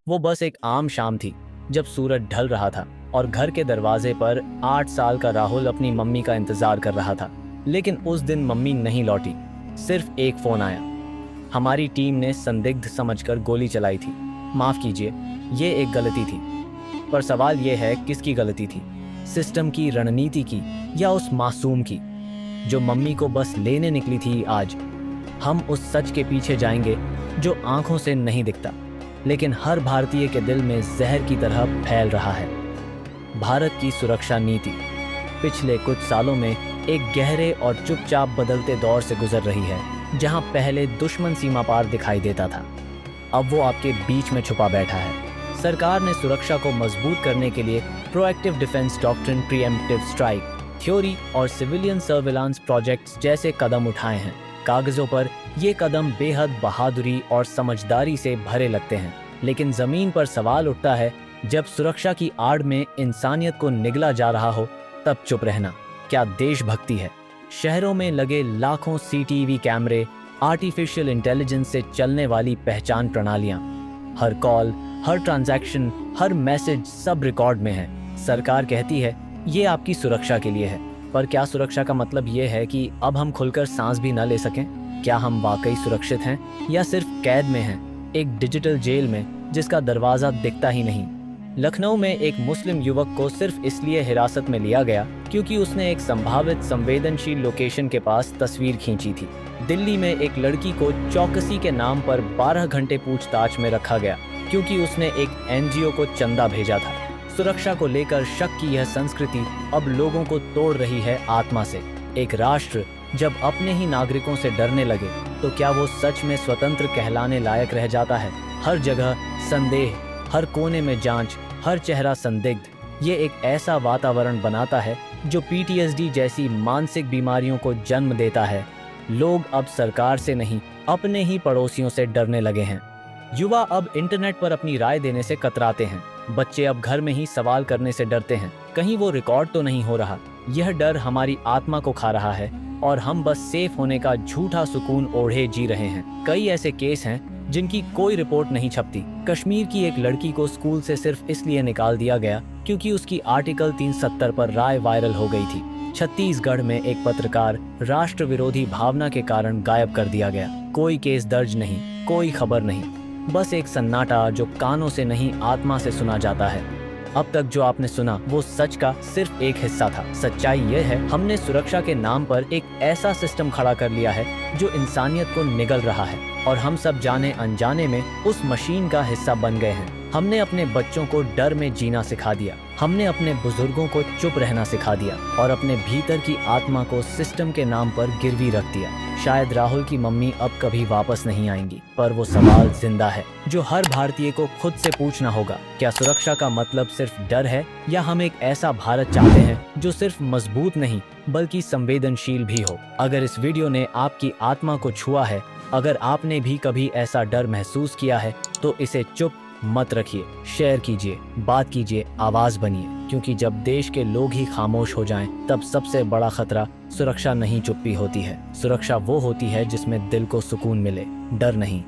वो बस एक आम शाम थी जब सूरज ढल रहा था और घर के दरवाजे पर 8 साल का राहुल अपनी मम्मी का इंतजार कर रहा था। लेकिन उस दिन मम्मी नहीं लौटी। सिर्फ एक फोन आया। हमारी टीम ने संदिग्ध समझकर गोली चलाई थी। माफ कीजिए, ये एक गलती थी। पर सवाल ये है, किसकी गलती थी? सिस्टम की, रणनीति की, या उस मासूम की जो मम्मी को बस लेने निकली थी? आज हम उस सच के पीछे जाएंगे जो आंखों से नहीं दिखता लेकिन हर भारतीय के दिल में जहर की तरह फैल रहा है। भारत की सुरक्षा नीति पिछले कुछ सालों में एक गहरे और चुपचाप बदलते दौर से गुजर रही है। जहां पहले दुश्मन सीमा पार दिखाई देता था, अब वो आपके बीच में छुपा बैठा है। सरकार ने सुरक्षा को मजबूत करने के लिए proactive defence doctrine, pre-emptive strike theory और सिविलियन सर्विलांस प्रोजेक्ट्स जैसे कदम उठाए हैं। कागजों पर ये कदम बेहद बहादुरी और समझदारी से भरे लगते हैं, लेकिन जमीन पर सवाल उठता है, जब सुरक्षा की आड़ में इंसानियत को निगला जा रहा हो तब चुप रहना क्या देशभक्ति है? शहरों में लगे लाखों सीसीटीवी कैमरे, आर्टिफिशियल इंटेलिजेंस से चलने वाली पहचान प्रणालियां, हर कॉल, हर ट्रांजैक्शन, हर मैसेज सब रिकॉर्ड में है। सरकार कहती है ये आपकी सुरक्षा के लिए है, पर क्या सुरक्षा का मतलब ये है कि अब हम खुलकर सांस भी न ले सकें? क्या हम वाकई सुरक्षित हैं या सिर्फ कैद में हैं, एक डिजिटल जेल में जिसका दरवाजा दिखता ही नहीं? लखनऊ में एक मुस्लिम युवक को सिर्फ इसलिए हिरासत में लिया गया क्योंकि उसने एक संभावित संवेदनशील लोकेशन के पास तस्वीर खींची थी। दिल्ली में एक लड़की को चौकसी के नाम पर 12 घंटे पूछताछ में रखा गया क्योंकि उसने एक एनजीओ को चंदा भेजा था। सुरक्षा को लेकर शक की यह संस्कृति अब लोगों को तोड़ रही है आत्मा से। एक राष्ट्र जब अपने ही नागरिकों से डरने लगे तो क्या वो सच में स्वतंत्र कहलाने लायक रह जाता है? हर जगह संदेह, हर कोने में जांच, हर चेहरा संदिग्ध। ये एक ऐसा वातावरण बनाता है जो पीटीएसडी जैसी मानसिक बीमारियों को जन्म देता है। लोग अब सरकार से नहीं, अपने ही पड़ोसियों से डरने लगे हैं। युवा अब इंटरनेट पर अपनी राय देने से कतराते हैं। बच्चे अब घर में ही सवाल करने से डरते हैं, कहीं वो रिकॉर्ड तो नहीं हो रहा। यह डर हमारी आत्मा को खा रहा है और हम बस सेफ होने का झूठा सुकून ओढ़े जी रहे हैं। कई ऐसे केस हैं जिनकी कोई रिपोर्ट नहीं छपती। कश्मीर की एक लड़की को स्कूल से सिर्फ इसलिए निकाल दिया गया क्योंकि उसकी आर्टिकल 370 पर राय वायरल हो गई थी। छत्तीसगढ़ में एक पत्रकार राष्ट्र विरोधी भावना के कारण गायब कर दिया गया। कोई केस दर्ज नहीं, कोई खबर नहीं, बस एक सन्नाटा जो कानों से नहीं आत्मा से सुना जाता है। अब तक जो आपने सुना वो सच का सिर्फ एक हिस्सा था। सच्चाई यह है, हमने सुरक्षा के नाम पर एक ऐसा सिस्टम खड़ा कर लिया है जो इंसानियत को निगल रहा है और हम सब जाने अनजाने में उस मशीन का हिस्सा बन गए हैं। हमने अपने बच्चों को डर में जीना सिखा दिया, हमने अपने बुजुर्गों को चुप रहना सिखा दिया और अपने भीतर की आत्मा को सिस्टम के नाम पर गिरवी रख दिया। शायद राहुल की मम्मी अब कभी वापस नहीं आएंगी, पर वो सवाल जिंदा है जो हर भारतीय को खुद से पूछना होगा। क्या सुरक्षा का मतलब सिर्फ डर है या हम एक ऐसा भारत चाहते हैं जो सिर्फ मजबूत नहीं बल्कि संवेदनशील भी हो? अगर इस वीडियो ने आपकी आत्मा को छुआ है, अगर आपने भी कभी ऐसा डर महसूस किया है, तो इसे चुप मत रखिए, शेयर कीजिए, बात कीजिए, आवाज बनिए, क्योंकि जब देश के लोग ही खामोश हो जाएं, तब सबसे बड़ा खतरा सुरक्षा नहीं चुप्पी होती है। सुरक्षा वो होती है जिसमें दिल को सुकून मिले, डर नहीं।